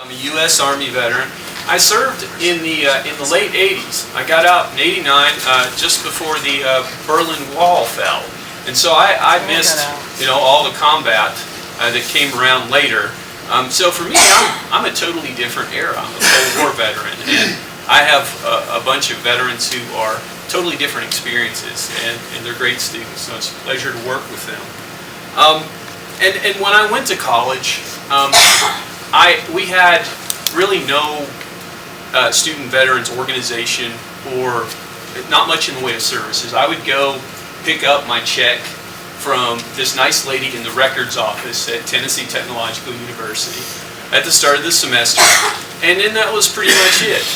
I'm a U.S. Army veteran. I served in the late 80s. I got out in '89, just before the Berlin Wall fell, and so I missed all the combat that came around later. So for me, I'm a totally different era. I'm a Cold War veteran, and I have a bunch of veterans who are totally different experiences, and they're great students. So it's a pleasure to work with them. And when I went to college, we had really no student veterans organization or not much in the way of services. I would go pick up my check from this nice lady in the records office at Tennessee Technological University at the start of the semester, and then that was pretty much it.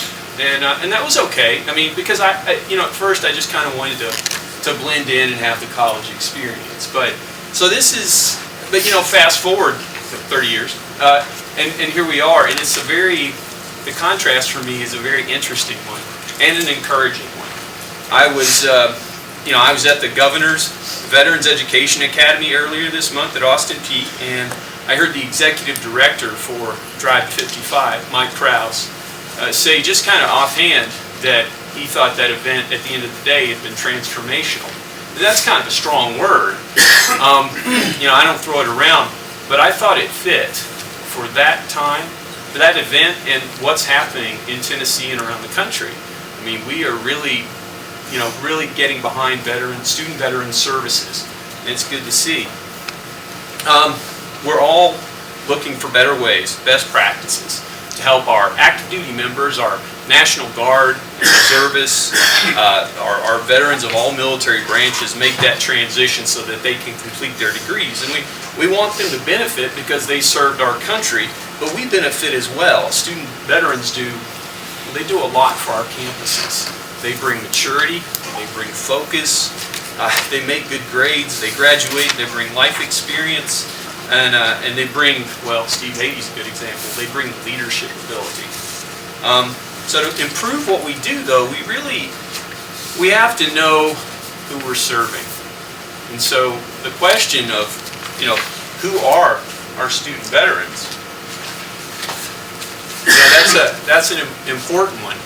And that was okay. I mean, because at first I just kind of wanted to blend in and have the college experience. But fast forward 30 years. And here we are, and the contrast for me is a very interesting one and an encouraging one. I was at the Governor's Veterans Education Academy earlier this month at Austin Peay, and I heard the executive director for Drive 55, Mike Krause, say just kind of offhand that he thought that event at the end of the day had been transformational. That's kind of a strong word. I don't throw it around, but I thought it fit for that time, for that event, and what's happening in Tennessee and around the country. I mean, we are really getting behind student veteran services, and it's good to see. We're all looking for better ways, best practices, to help our active duty members, our National Guard, reservists, our veterans of all military branches make that transition so that they can complete their degrees. And we want them to benefit because they served our country, but we benefit as well. Student veterans they do a lot for our campuses. They bring maturity, they bring focus, they make good grades, they graduate, they bring life experience, and they bring, well, Steve Hady's a good example, they bring leadership ability. So to improve what we do, though, we have to know who we're serving. And so the question of, who are our student veterans? That's an important one.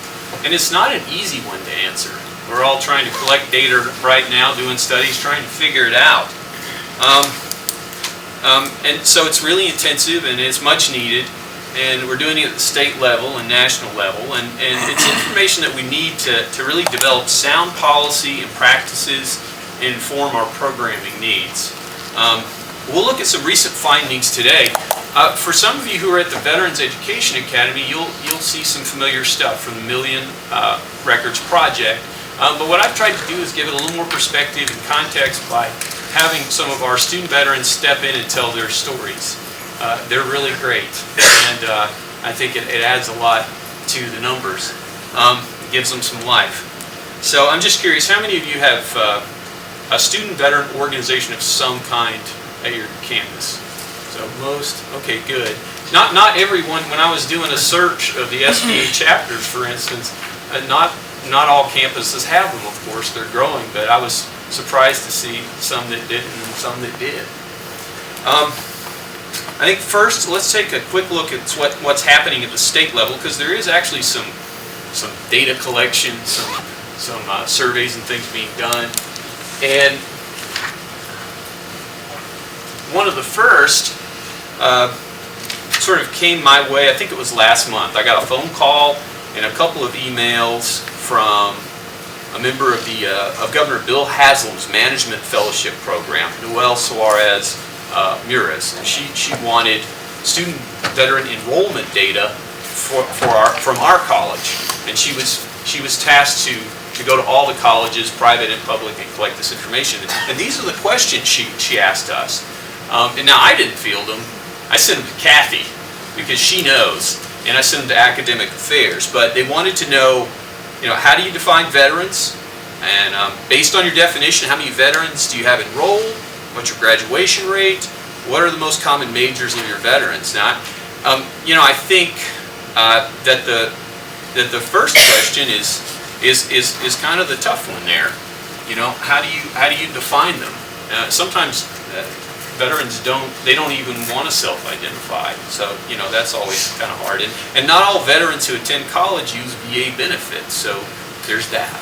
And it's not an easy one to answer. We're all trying to collect data right now, doing studies, trying to figure it out. And so it's really intensive and it's much needed. And we're doing it at the state level and national level, and it's information that we need to really develop sound policy and practices and inform our programming needs. We'll look at some recent findings today. For some of you who are at the Veterans Education Academy, you'll see some familiar stuff from the Million Records Project. But what I've tried to do is give it a little more perspective and context by having some of our student veterans step in and tell their stories. They're really great, and I think it adds a lot to the numbers. It gives them some life. So I'm just curious, how many of you have a student veteran organization of some kind at your campus? So most, okay, good. Not everyone. When I was doing a search of the SVA chapters, for instance, not all campuses have them. Of course, they're growing, but I was surprised to see some that didn't and some that did. I think first, let's take a quick look at what's happening at the state level, because there is actually some data collection, some surveys and things being done. And one of the first sort of came my way, I think it was last month. I got a phone call and a couple of emails from a member of Governor Bill Haslam's Management Fellowship Program, Noelle Suarez Muras, and she wanted student veteran enrollment data from our college, and she was tasked to go to all the colleges, private and public, and collect this information. And these are the questions she asked us. And now I didn't field them. I sent them to Kathy because she knows, and I sent them to Academic Affairs. But they wanted to know, how do you define veterans? And based on your definition, how many veterans do you have enrolled? What's your graduation rate? What are the most common majors of your veterans? Now, I think that the first question is kind of the tough one there. How do you define them? Sometimes veterans don't even want to self-identify. So, that's always kind of hard. And not all veterans who attend college use VA benefits, so there's that.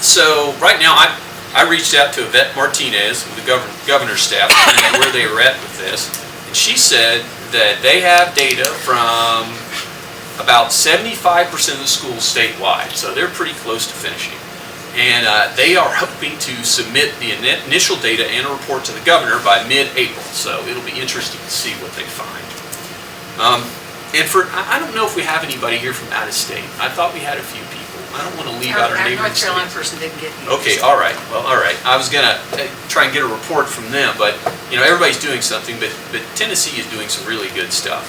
So right now, I reached out to Yvette Martinez with the governor's staff to find out where they were at with this. And she said that they have data from about 75% of the schools statewide, so they're pretty close to finishing. And they are hoping to submit the initial data and a report to the governor by mid-April, so it'll be interesting to see what they find. And I don't know if we have anybody here from out of state. I thought we had a few people. I don't want to leave out our neighboring North Carolina states. person didn't get here. Okay, all right. Well, all right. I was gonna try and get a report from them, but everybody's doing something. But Tennessee is doing some really good stuff,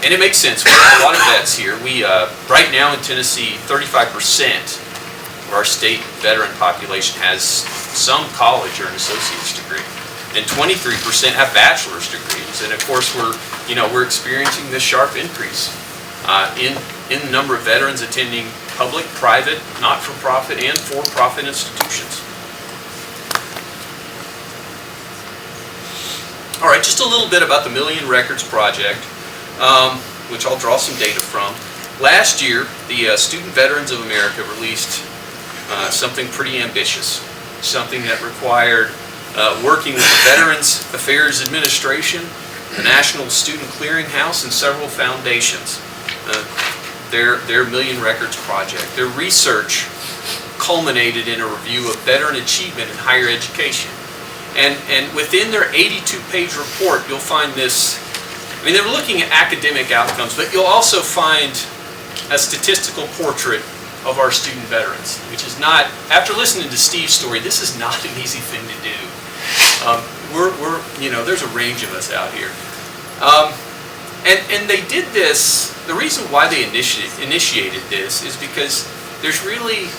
and it makes sense. We have a lot of vets here. We right now in Tennessee, 35% of our state veteran population has some college or an associate's degree, and 23% have bachelor's degrees. And of course, we're experiencing this sharp increase in the number of veterans attending public, private, not-for-profit, and for-profit institutions. All right, just a little bit about the Million Records Project, which I'll draw some data from. Last year, the Student Veterans of America released something pretty ambitious, something that required working with the Veterans Affairs Administration, the National Student Clearinghouse, and several foundations. Their Million Records Project. Their research culminated in a review of veteran achievement in higher education. And within their 82-page report, you'll find this. I mean, they were looking at academic outcomes, but you'll also find a statistical portrait of our student veterans, which is not, after listening to Steve's story, this is not an easy thing to do. There's a range of us out here. And they did this. The reason why they initiated this is because there's really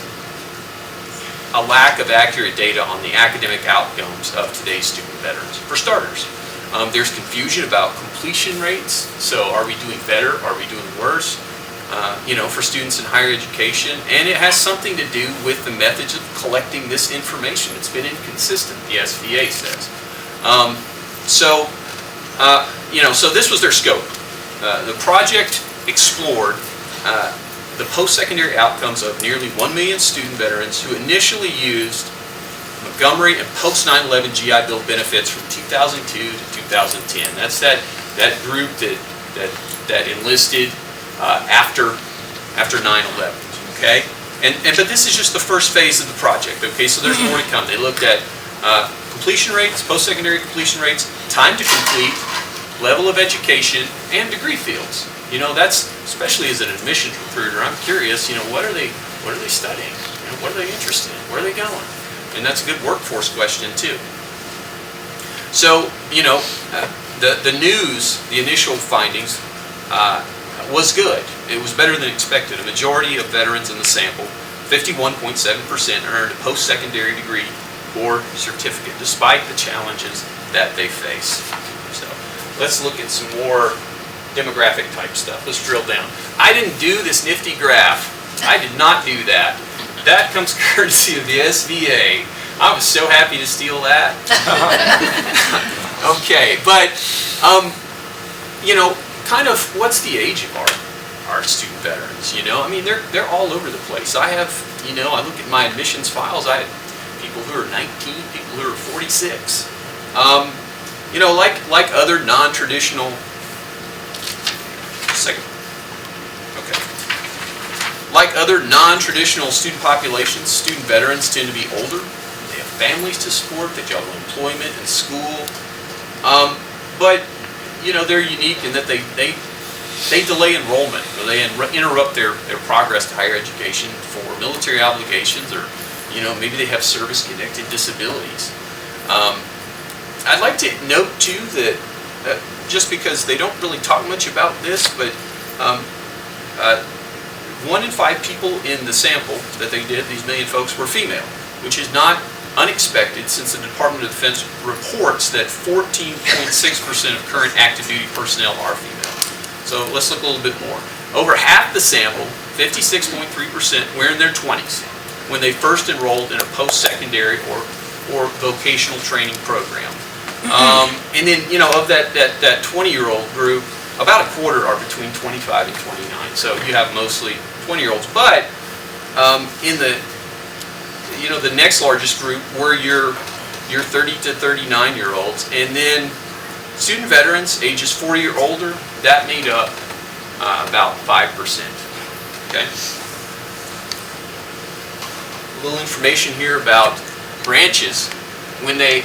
a lack of accurate data on the academic outcomes of today's student veterans. For starters, there's confusion about completion rates. So are we doing better? Are we doing worse? For students in higher education. And it has something to do with the methods of collecting this information. It's been inconsistent, the SVA says. So this was their scope. The project explored the post-secondary outcomes of nearly 1 million student veterans who initially used Montgomery and post-9/11 GI Bill benefits from 2002 to 2010. That's that group that enlisted after 9/11. Okay, but this is just the first phase of the project. Okay, so there's more to come. They looked at completion rates, post-secondary completion rates, time to complete, level of education, and degree fields. That's, especially as an admissions recruiter, I'm curious, what are they studying? What are they interested in? Where are they going? And that's a good workforce question too. So, the news, the initial findings, was good. It was better than expected. A majority of veterans in the sample, 51.7%, earned a post-secondary degree or certificate, despite the challenges that they face. So, let's look at some more demographic type stuff. Let's drill down. I didn't do this nifty graph. I did not do that. That comes courtesy of the SVA. I was so happy to steal that. Okay, but kind of what's the age of our student veterans? I mean, they're all over the place. I have, I look at my admissions files. I have people who are 19, people who are 46. Like other non-traditional. Second. Okay. Like other non-traditional student populations, student veterans tend to be older. They have families to support. They juggle employment and school. But they're unique in that they delay enrollment, or they interrupt their progress to higher education for military obligations, or maybe they have service-connected disabilities. I'd like to note too that just because they don't really talk much about this, but 1 in 5 people in the sample that they did, these million folks, were female, which is not unexpected since the Department of Defense reports that 14.6% of current active duty personnel are female. So let's look a little bit more. Over half the sample, 56.3%, were in their 20s when they first enrolled in a post-secondary or vocational training program. And then, of that 20-year-old group, about a quarter are between 25 and 29. So you have mostly 20-year-olds. But in the next largest group were your 30 to 39-year-olds, and then student veterans, ages 40 or older, that made up about 5%. Okay. A little information here about branches. When they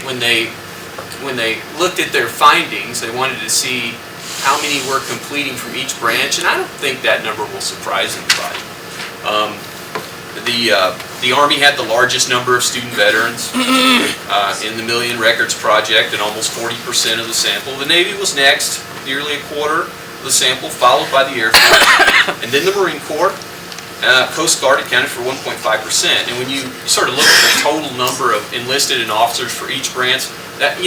looked at their findings, they wanted to see how many were completing from each branch, and I don't think that number will surprise anybody. The Army had the largest number of student veterans in the Million Records Project, and almost 40% of the sample. The Navy was next, nearly a quarter of the sample, followed by the Air Force, and then the Marine Corps. Coast Guard accounted for 1.5%, and when you sort of look at the total number of enlisted and officers for each branch, that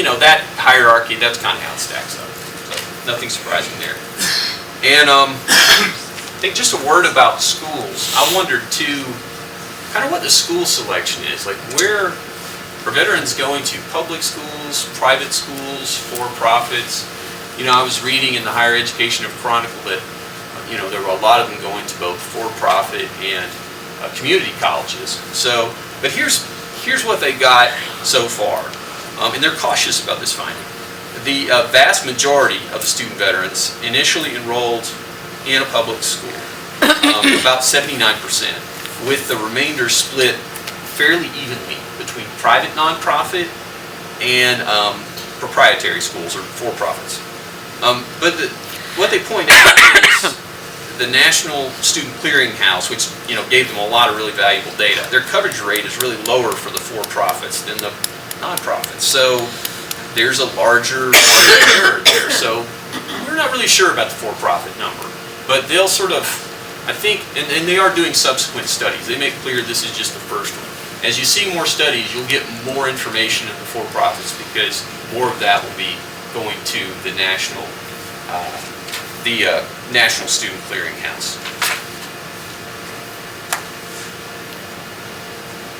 hierarchy, that's kind of how it stacks up. So nothing surprising there. And I think just a word about schools. I wondered too, kind of what the school selection is. Like, where are veterans going to? Public schools, private schools, for-profits? I was reading in the Higher Education Chronicle that there were a lot of them going to both for-profit and community colleges. So, but here's what they got so far, and they're cautious about this finding. The vast majority of the student veterans initially enrolled in a public school, about 79%, with the remainder split fairly evenly between private nonprofit and proprietary schools or for-profits. But what they point out is the National Student Clearinghouse, which gave them a lot of really valuable data. Their coverage rate is really lower for the for-profits than the nonprofits. So there's a larger error there. So we're not really sure about the for-profit number, but they'll sort of, I think, and they are doing subsequent studies. They make clear this is just the first one. As you see more studies, you'll get more information in the for-profits because more of that will be going to the National Student Clearinghouse.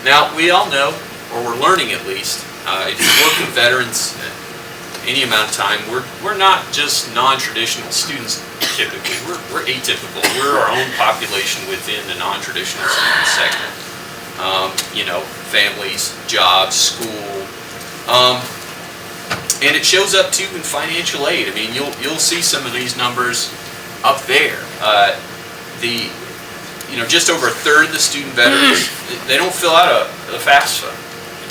Now, we all know, or we're learning at least, if you work with veterans any amount of time, we're not just non-traditional students typically. We're atypical. We're our own population within the non-traditional student segment. Families, jobs, school. And it shows up too in financial aid. I mean, you'll see some of these numbers up there. Just over a third of the student veterans, they don't fill out a FAFSA.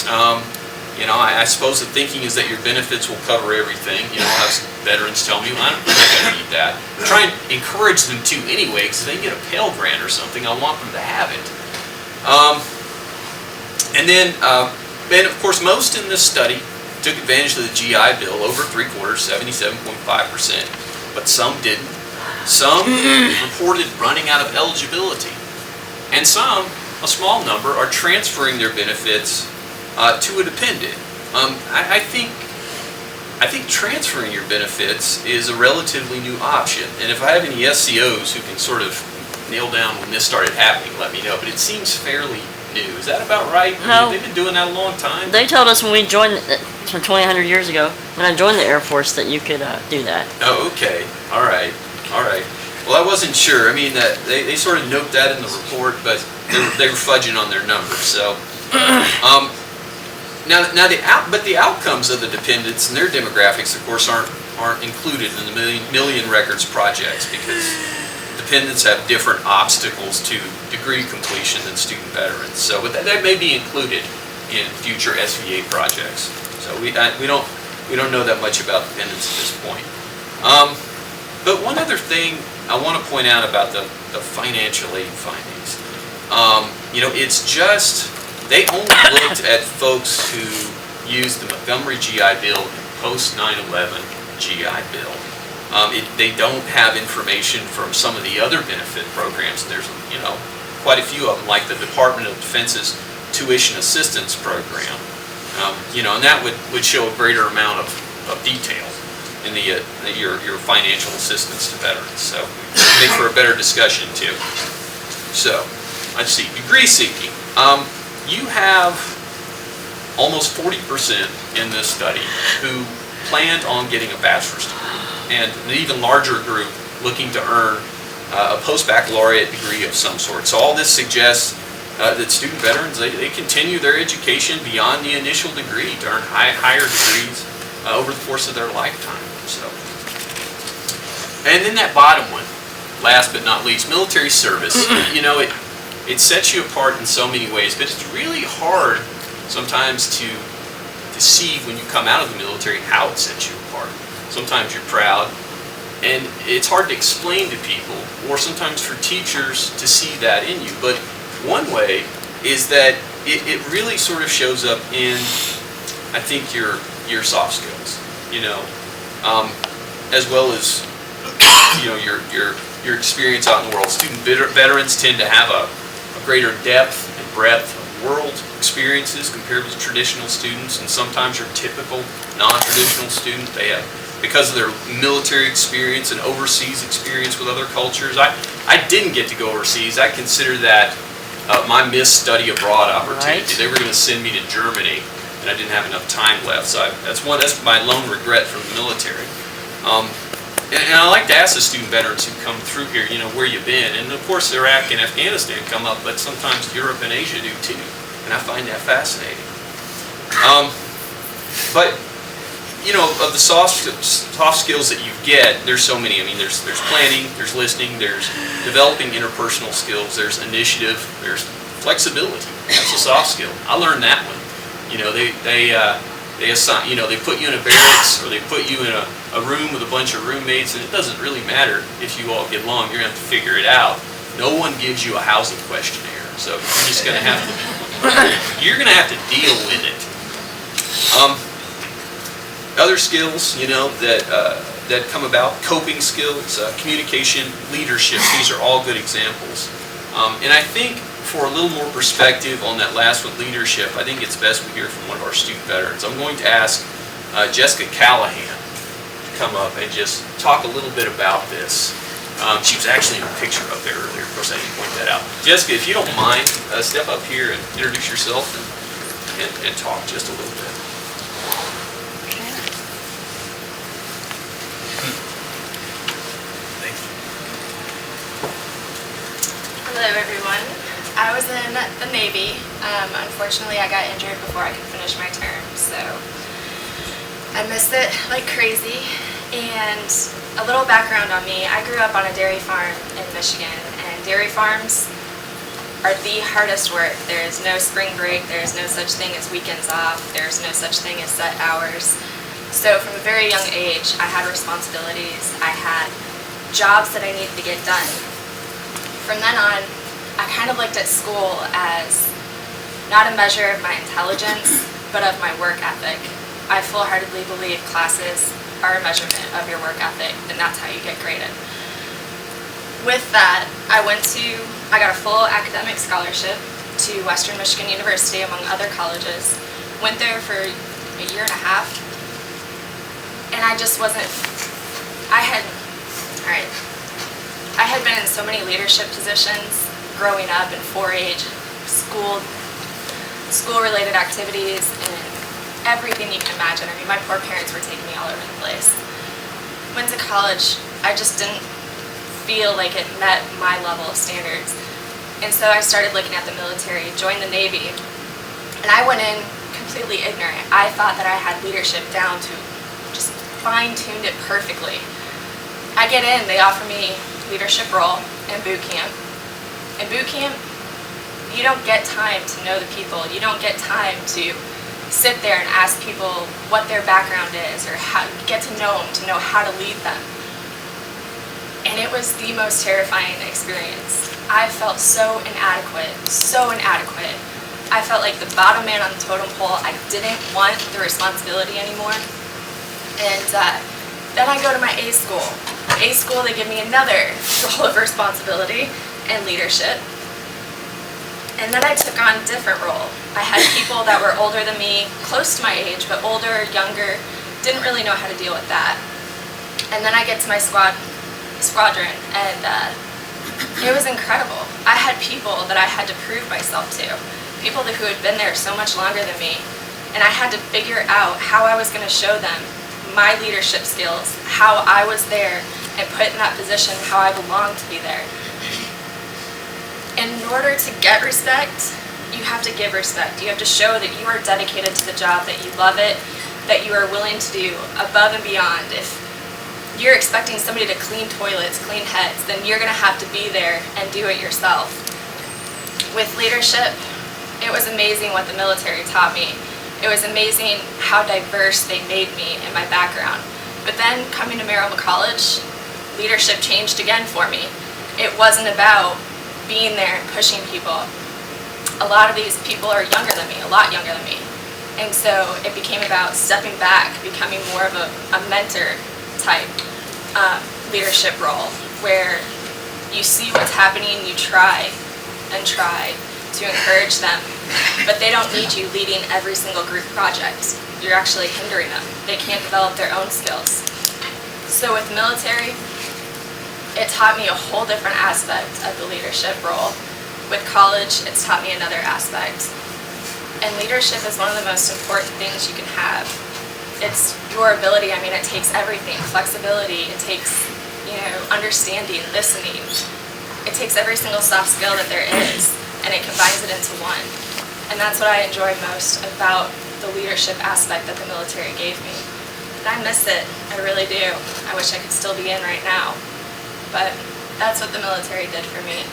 I suppose the thinking is that your benefits will cover everything. I'll have veterans tell me, well, I'm not going to need that. Try and encourage them to anyway, because if they get a Pell Grant or something, I want them to have it. And of course, most in this study took advantage of the GI Bill, over 3/4, 77.5%, but some didn't. Some reported running out of eligibility, and some, a small number, are transferring their benefits to a dependent. I think transferring your benefits is a relatively new option, and if I have any SCOs who can sort of nail down when this started happening, let me know, but it seems fairly new. Is that about right? No. They've been doing that a long time. They told us when we joined, from 2,100 years ago, when I joined the Air Force, that you could do that. Oh, okay. All right. Well, I wasn't sure. I mean, they sort of note that in the report, but they were fudging on their numbers. So, but the outcomes of the dependents and their demographics, of course, aren't included in the Million Records projects because dependents have different obstacles to degree completion than student veterans. So, but that may be included in future SVA projects. So we don't know that much about dependents at this point. But one other thing I want to point out about the financial aid findings, it's just they only looked at folks who used the Montgomery GI Bill and post 9/11 GI Bill. They don't have information from some of the other benefit programs. There's quite a few of them, like the Department of Defense's Tuition Assistance Program. And that would show a greater amount of detail in your financial assistance to veterans. So make for a better discussion too. So let's see, degree seeking. You have almost 40% in this study who planned on getting a bachelor's degree, and an even larger group looking to earn a post-baccalaureate degree of some sort. So all this suggests that student veterans, they continue their education beyond the initial degree to earn higher degrees over the course of their lifetime. So, and then that bottom one, last but not least, military service. You know, it sets you apart in so many ways, but it's really hard sometimes to see when you come out of the military how it sets you apart. Sometimes you're proud, and it's hard to explain to people, or sometimes for teachers to see that in you. But one way is that it really sort of shows up in, I think, your soft skills, you know, as well as, you know, your experience out in the world. Student veterans tend to have a greater depth and breadth of world experiences compared with traditional students, and sometimes your typical non-traditional student, they have, because of their military experience and overseas experience with other cultures. I didn't get to go overseas. I consider that my missed study abroad opportunity. Right. They were going to send me to Germany, and I didn't have enough time left. So that's my lone regret from the military. And I like to ask the student veterans who come through here, you know, where you been? And of course, Iraq and Afghanistan come up, but sometimes Europe and Asia do too. And I find that fascinating. But you know, of the soft skills that you get, there's so many. I mean, there's planning, there's listening, there's developing interpersonal skills, there's initiative, there's flexibility. That's a soft skill. I learned that one. You know, they assign, you know, they put you in a barracks, or they put you in a room with a bunch of roommates, and it doesn't really matter if you all get along. You're gonna have to figure it out. No one gives you a housing questionnaire, so you're just gonna have to. You're gonna have to deal with it. Other skills, you know, that come about, coping skills, communication, leadership. These are all good examples. And I think for a little more perspective on that last one, leadership, I think it's best we hear from one of our student veterans. I'm going to ask Jessica Callahan to come up and just talk a little bit about this. She was actually in a picture up there earlier. Of course, I didn't point that out. Jessica, if you don't mind, step up here and introduce yourself and talk just a little bit. Hello everyone. I was in the Navy. Unfortunately, I got injured before I could finish my term, so I missed it like crazy. And a little background on me, I grew up on a dairy farm in Michigan, and dairy farms are the hardest work. There is no spring break, there is no such thing as weekends off, there is no such thing as set hours. So from a very young age, I had responsibilities, I had jobs that I needed to get done. From then on, I kind of looked at school as not a measure of my intelligence, but of my work ethic. I full-heartedly believe classes are a measurement of your work ethic, and that's how you get graded. With that, I got a full academic scholarship to Western Michigan University, among other colleges. Went there for a year and a half, and I just wasn't, I had been in so many leadership positions growing up in 4-H, school-related activities, and everything you can imagine. I mean, my poor parents were taking me all over the place. Went to college, I just didn't feel like it met my level of standards. And so I started looking at the military, joined the Navy, and I went in completely ignorant. I thought that I had leadership down to just fine-tuned it perfectly. I get in, they offer me leadership role in boot camp. In boot camp, you don't get time to know the people. You don't get time to sit there and ask people what their background is, or get to know them, to know how to lead them. And it was the most terrifying experience. I felt so inadequate, so inadequate. I felt like the bottom man on the totem pole. I didn't want the responsibility anymore. And then I go to my A school. A school, they give me another role of responsibility and leadership. And then I took on a different role. I had people that were older than me, close to my age, but older, younger, didn't really know how to deal with that. And then I get to my squadron, and it was incredible. I had people that I had to prove myself to, people who had been there so much longer than me, And I had to figure out how I was going to show them my leadership skills, how I was there and put in that position, how I belonged to be there. In order to get respect, you have to give respect. You have to show that you are dedicated to the job, that you love it, that you are willing to do above and beyond. If you're expecting somebody to clean toilets, clean heads, then you're going to have to be there and do it yourself. With leadership, it was amazing what the military taught me. It was amazing how diverse they made me in my background. But then coming to Maryville College, leadership changed again for me. It wasn't about being there and pushing people. A lot of these people are younger than me, a lot younger than me. And so it became about stepping back, becoming more of a mentor type leadership role, where you see what's happening, you try and try to encourage them, but they don't need you leading every single group project. You're actually hindering them. They can't develop their own skills. So with military, it taught me a whole different aspect of the leadership role. With college, it's taught me another aspect. And leadership is one of the most important things you can have. It's your ability. I mean, it takes everything. Flexibility, it takes, understanding, listening. It takes every single soft skill that there is, and it combines it into one. And that's what I enjoy most about the leadership aspect that the military gave me. And I miss it. I really do. I wish I could still be in right now. But that's what the military did for me.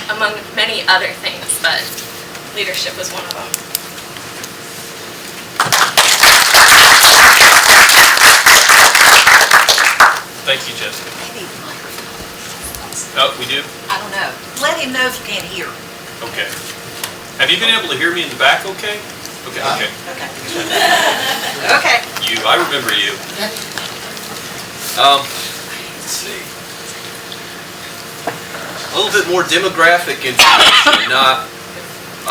Among many other things, but leadership was one of them. Thank you, Jessica. Maybe the microphone. Oh, we do? I don't know. Let him know if you can't hear. Okay. Have you been able to hear me in the back okay? Okay, okay. Okay. Okay. You, I remember you. Let's see. A little bit more demographic information.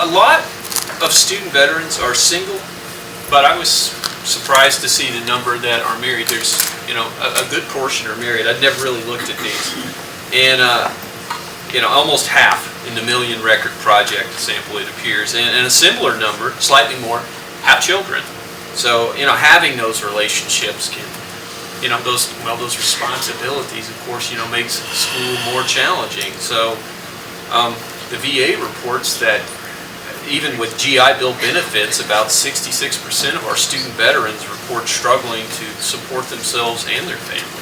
A lot of student veterans are single, but I was surprised to see the number that are married. There's, a good portion are married. I'd never really looked at these. And, almost half in the Million Record Project sample, it appears. And a similar number, slightly more, have children. So, having those relationships can, those responsibilities, of course, makes school more challenging. So, the VA reports that even with GI Bill benefits, about 66% of our student veterans report struggling to support themselves and their family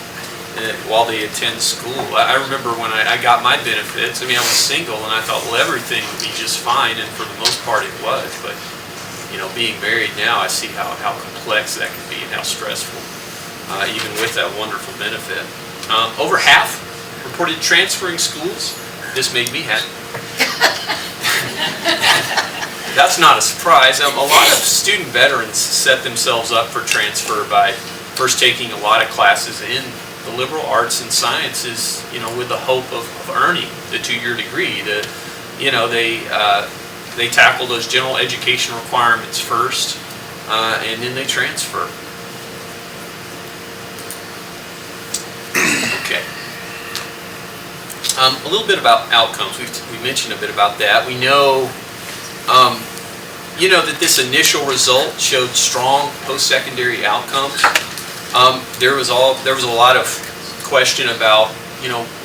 while they attend school. I remember when I got my benefits, I was single and I thought, well, everything would be just fine, and for the most part it was. But, being married now, I see how complex that can be and how stressful, even with that wonderful benefit. Over half reported transferring schools. This made me happy. That's not a surprise. A lot of student veterans set themselves up for transfer by first taking a lot of classes in the liberal arts and sciences, with the hope of earning the 2-year degree. They tackle those general education requirements first, and then they transfer. Okay. A little bit about outcomes. We mentioned a bit about that. We know, that this initial result showed strong post-secondary outcomes. There was a lot of question about,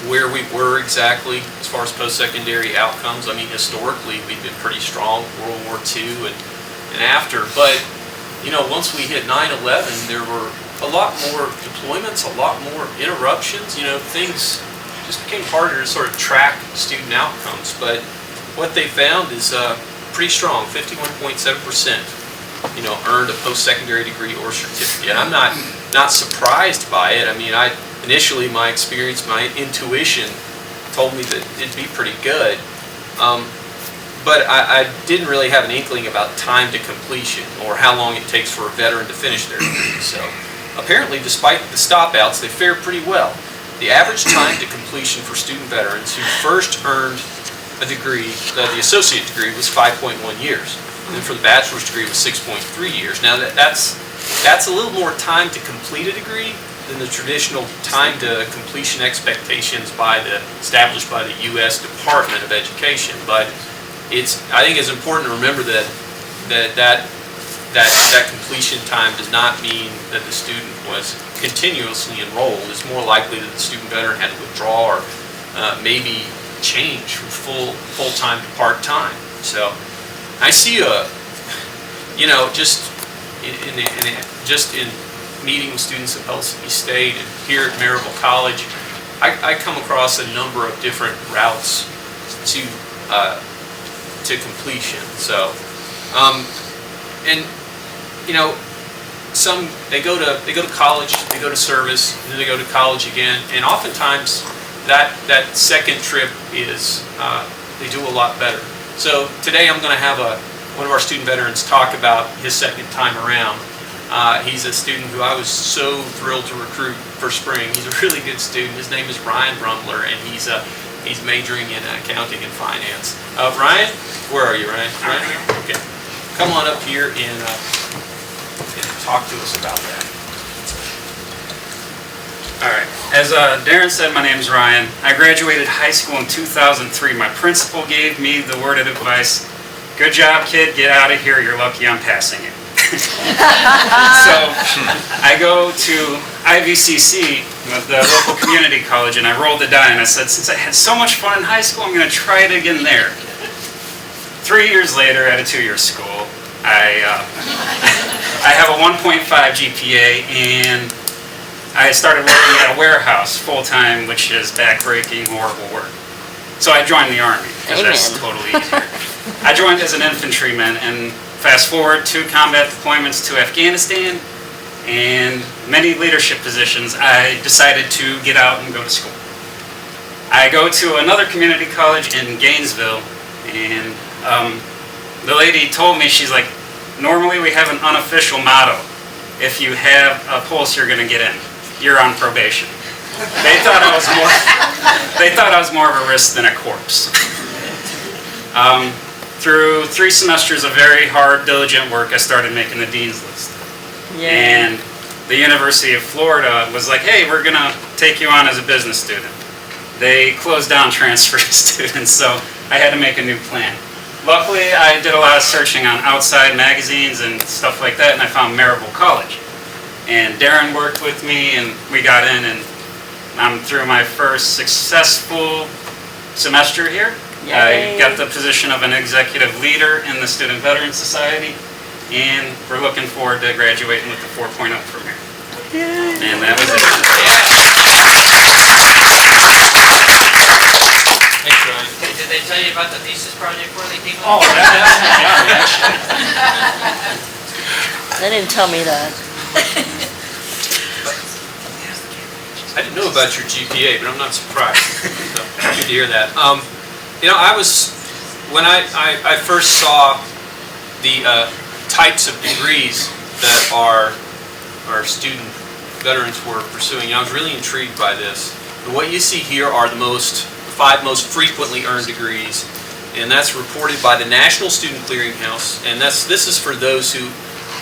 where we were exactly as far as post-secondary outcomes. Historically, we've been pretty strong, World War II and after. But, once we hit 9/11, there were a lot more deployments, a lot more interruptions. Things just became harder to sort of track student outcomes. But what they found is pretty strong. 51.7%, earned a post-secondary degree or certificate. I'm not surprised by it. Initially my experience, my intuition told me that it'd be pretty good. But I didn't really have an inkling about time to completion or how long it takes for a veteran to finish their degree. So apparently, despite the stop-outs, they fared pretty well. The average time to completion for student veterans who first earned a degree, the associate degree, was 5.1 years. And then for the bachelor's degree, it was 6.3 years. Now that's a little more time to complete a degree than the traditional time to completion expectations established by the U.S. Department of Education. But I think it's important to remember that that completion time does not mean that the student was continuously enrolled. It's more likely that the student veteran had to withdraw or maybe change from full-time to part-time. So I see just in meeting with students at Pellissippi State and here at Maryville College, I come across a number of different routes to completion. So, and some they go to college, they go to service, and then they go to college again, and oftentimes that second trip is they do a lot better. So today I'm going to have one of our student veterans talk about his second time around. He's a student who I was so thrilled to recruit for spring. He's a really good student. His name is Ryan Brumler, and he's majoring in accounting and finance. Ryan, where are you, Ryan? Ryan? Okay. Come on up here and talk to us about that. All right. As Darren said, my name is Ryan. I graduated high school in 2003. My principal gave me the word of advice, "Good job, kid. Get out of here. You're lucky I'm passing it." So I go to IVCC, the local community college, and I rolled the die and I said, since I had so much fun in high school, I'm going to try it again there. 3 years later, at a 2-year school, I have a 1.5 GPA, and I started working at a warehouse full-time, which is backbreaking, horrible work. So I joined the Army, because that's totally easier. I joined as an infantryman, and fast forward 2 combat deployments to Afghanistan and many leadership positions, I decided to get out and go to school. I go to another community college in Gainesville, and the lady told me, she's like, normally we have an unofficial motto. If you have a pulse, you're going to get in. You're on probation. They thought I was more of a risk than a corpse. Through 3 semesters of very hard, diligent work, I started making the dean's list. Yeah. And the University of Florida was like, hey, we're going to take you on as a business student. They closed down transfer students, so I had to make a new plan. Luckily, I did a lot of searching on outside magazines and stuff like that, and I found Maryville College. And Darren worked with me, and we got in, and I'm through my first successful semester here. Yay. I got the position of an executive leader in the Student Veteran Society, and we're looking forward to graduating with the 4.0 from here. Yay. And that was it. Thanks, Ryan. Hey, did they tell you about the thesis project where they came Oh, up? They didn't tell me that. I didn't know about your GPA, but I'm not surprised. So, good to hear that. When I first saw the types of degrees that our student veterans were pursuing, I was really intrigued by this. What you see here are the 5 most frequently earned degrees, and that's reported by the National Student Clearinghouse, and this is for those who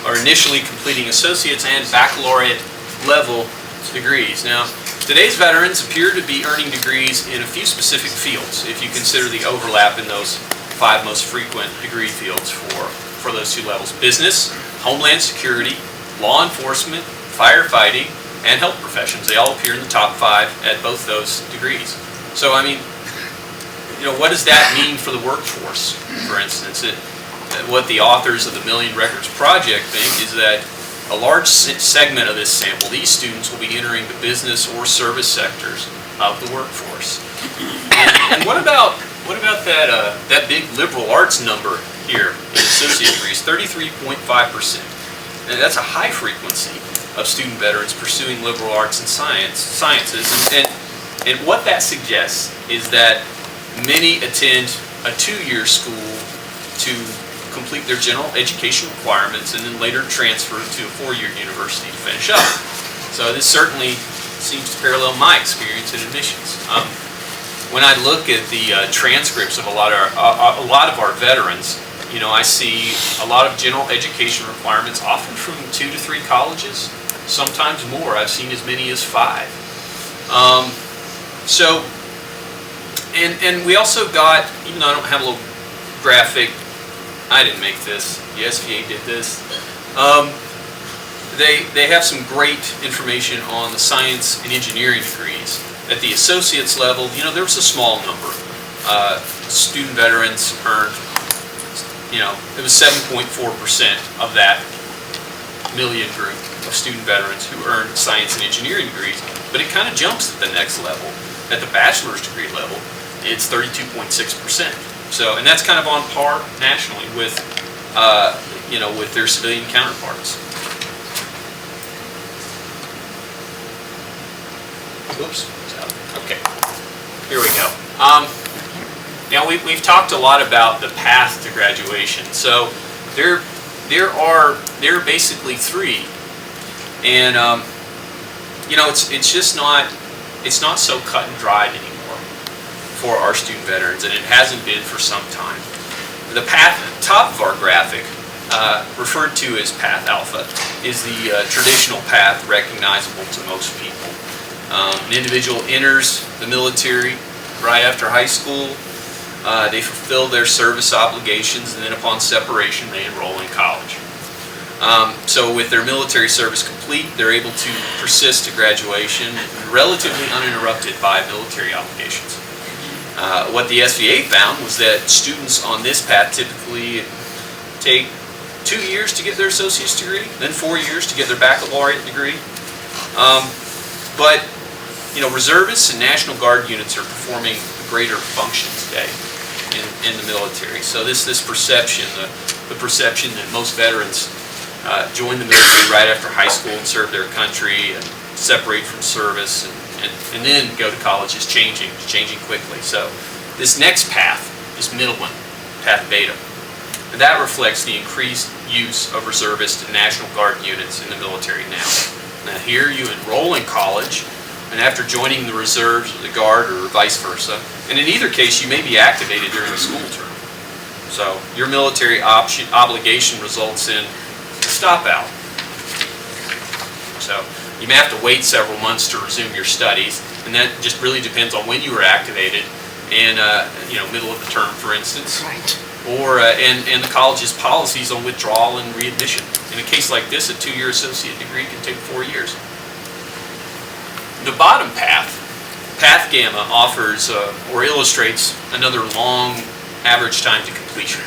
are initially completing associate's and baccalaureate level degrees. Now, today's veterans appear to be earning degrees in a few specific fields, if you consider the overlap in those 5 most frequent degree fields for those 2 levels: business, homeland security, law enforcement, firefighting, and health professions. They all appear in the top 5 at both those degrees. So, I mean, what does that mean for the workforce, for instance? What the authors of the Million Records Project think is that a large segment of this sample, these students, will be entering the business or service sectors of the workforce. And what about that big liberal arts number here in associate degrees, 33.5%? And that's a high frequency of student veterans pursuing liberal arts and sciences. And what that suggests is that many attend a 2-year school to complete their general education requirements and then later transfer to a 4-year university to finish up. So this certainly seems to parallel my experience in admissions. When I look at the transcripts of a lot of our veterans, I see a lot of general education requirements, often from 2 to 3 colleges, sometimes more. I've seen as many as 5. And we also got, even though I don't have a little graphic I didn't make this. The SVA did this. They have some great information on the science and engineering degrees. At the associate's level, there was a small number. Student veterans earned, it was 7.4% of that million group of student veterans who earned science and engineering degrees. But it kind of jumps at the next level. At the bachelor's degree level, it's 32.6%. So, and that's kind of on par nationally with, with their civilian counterparts. Oops. Okay. Here we go. Now we've talked a lot about the path to graduation. So there are basically three, and it's not so cut and dried anymore for our student veterans, and it hasn't been for some time. The path at the top of our graphic, referred to as Path Alpha, is the traditional path recognizable to most people. An individual enters the military right after high school. They fulfill their service obligations, and then upon separation, they enroll in college. So with their military service complete, they're able to persist to graduation relatively uninterrupted by military obligations. What the SVA found was that students on this path typically take 2 years to get their associate's degree, then 4 years to get their baccalaureate degree. But reservists and National Guard units are performing a greater function today in the military. So this perception, the perception that most veterans join the military right after high school and serve their country and separate from service and then go to college is changing quickly. So this next path is middle one, Path Beta. And that reflects the increased use of reservist and National Guard units in the military now. Now here you enroll in college, and after joining the reserves or the Guard or vice versa, and in either case you may be activated during the school term. So your military obligation results in a stop out. So you may have to wait several months to resume your studies, and that just really depends on when you were activated, and middle of the term, for instance. Right. Or and the college's policies on withdrawal and readmission. In a case like this, a 2-year associate degree can take 4 years. The bottom path, Path Gamma, offers or illustrates another long average time to completion.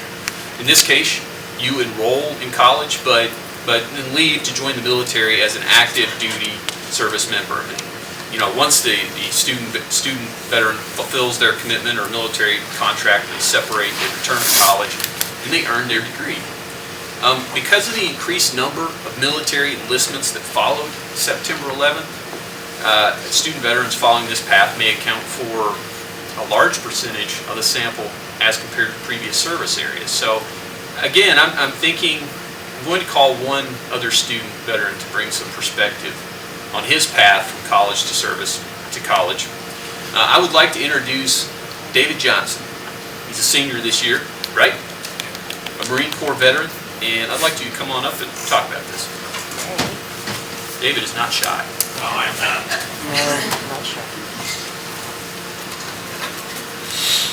In this case, you enroll in college, but then leave to join the military as an active duty service member. And once the student veteran fulfills their commitment or military contract, they separate, they return to college, and they earn their degree. Because of the increased number of military enlistments that followed September 11th, student veterans following this path may account for a large percentage of the sample as compared to previous service areas. So again, I'm going to call one other student veteran to bring some perspective on his path from college to service to college. I would like to introduce David Johnson. He's a senior this year, right? A Marine Corps veteran, and I'd like you to come on up and talk about this. David is not shy. No, I'm not. Not sure.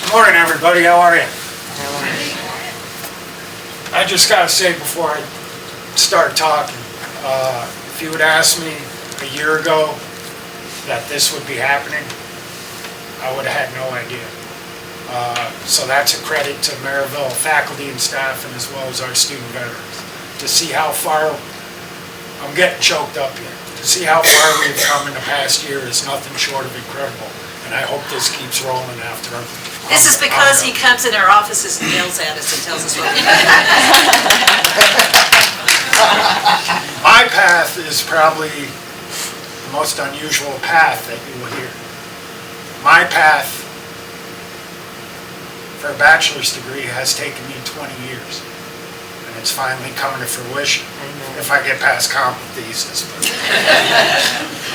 Good morning, everybody. How are you? I just got to say before I start talking, if you would ask me a year ago that this would be happening, I would have had no idea. So that's a credit to Maryville faculty and staff, and as well as our student veterans. To see how far, I'm getting choked up here, to see how far we've come in the past year is nothing short of incredible. And I hope this keeps rolling after. This is because he comes in our offices and yells at us and tells us what to do. My path is probably the most unusual path that you will hear. My path for a bachelor's degree has taken me 20 years. And it's finally coming to fruition. If I get past comp thesis. But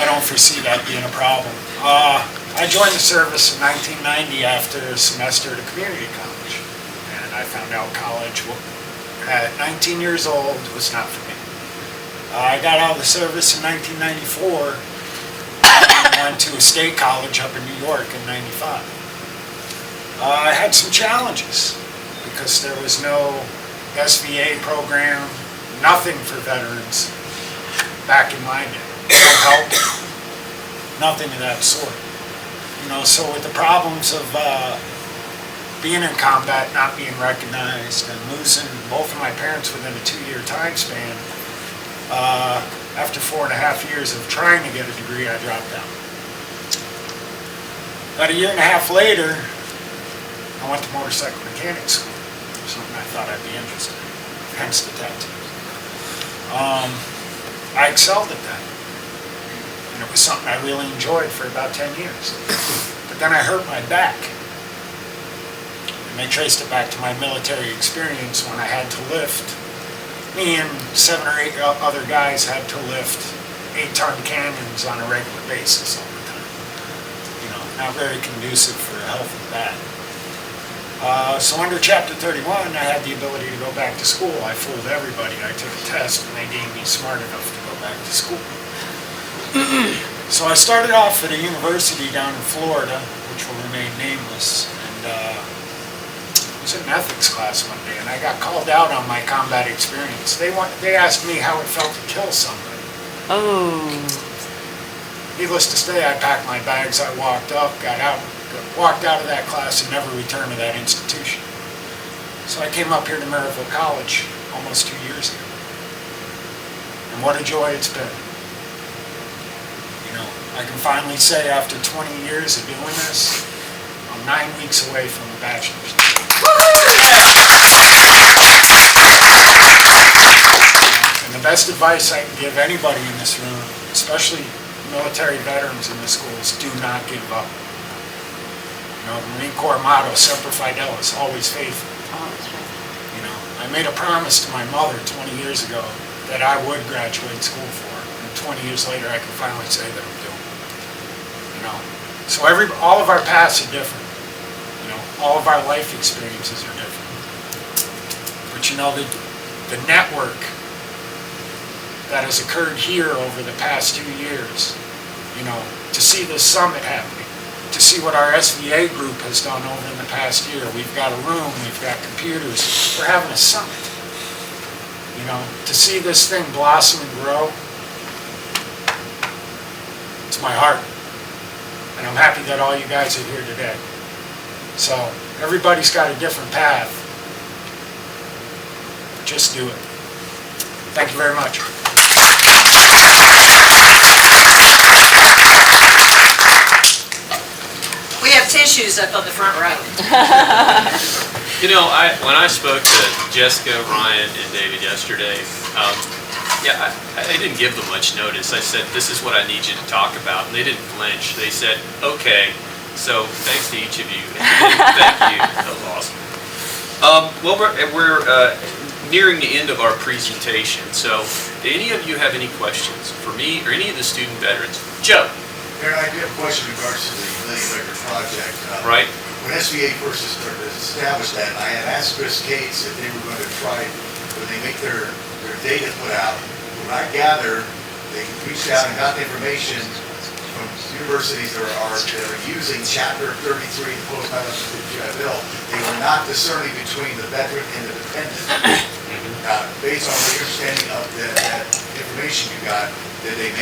I don't foresee that being a problem. I joined the service in 1990 after a semester at a community college. And I found out college at 19 years old was not for me. I got out of the service in 1994 and went to a state college up in New York in 95. I had some challenges because there was no SVA program, nothing for veterans back in my day. No help, nothing of that sort. You know, so with the problems of being in combat, not being recognized, and losing both of my parents within a 2-year time span, after 4.5 years of trying to get a degree, I dropped out. About a 1.5 years later, I went to motorcycle mechanic school, something I thought I'd be interested in, hence the tattoos. I excelled at that, and it was something I really enjoyed for about 10 years. But then I hurt my back, and I traced it back to my military experience when I had to lift. Me and 7 or 8 other guys had to lift 8-ton cannons on a regular basis all the time. You know, not very conducive for a healthy back. So under Chapter 31, I had the ability to go back to school. I fooled everybody. I took a test and they deemed me smart enough to go back to school. So I started off at a university down in Florida, which will remain nameless, and I was in an ethics class one day, and I got called out on my combat experience. They asked me how it felt to kill somebody. Oh. Needless to say, I packed my bags, I walked up, walked out of that class and never returned to that institution. So I came up here to Maryville College almost 2 years ago. And what a joy it's been. You know, I can finally say after 20 years of doing this, I'm 9 weeks away from a bachelor's. And the best advice I can give anybody in this room, especially military veterans in the schools, do not give up. You know, the Marine Corps motto, Semper Fidelis, always faithful. You know, I made a promise to my mother 20 years ago that I would graduate school for her. And 20 years later, I can finally say that I'm doing it. You know, so all of our paths are different. You know, all of our life experiences are different. But you know, the network that has occurred here over the past 2 years, you know, to see this summit happening, to see what our SVA group has done over in the past year. We've got a room, we've got computers, we're having a summit. You know, to see this thing blossom and grow, it's my heart. And I'm happy that all you guys are here today. So, everybody's got a different path. Just do it. Thank you very much. We have tissues up on the front row. You know, when I spoke to Jessica, Ryan, and David yesterday, I didn't give them much notice. I said, this is what I need you to talk about, and they didn't flinch. They said, okay. So thanks to each of you. Thank you. That was awesome. Well, we're nearing the end of our presentation. So do any of you have any questions for me or any of the student veterans? Joe. Darren, I do have a question in regards to the Millennium Record Project. Right. When SVA first established that, I had asked Chris Cates if they were going to try, when they make their data put out, when I gather, they reached out and got the information from universities that are using Chapter 33 of the Post-9/11 GI Bill. They were not discerning between the veteran and the dependent. Based on the understanding of that information you got, that they may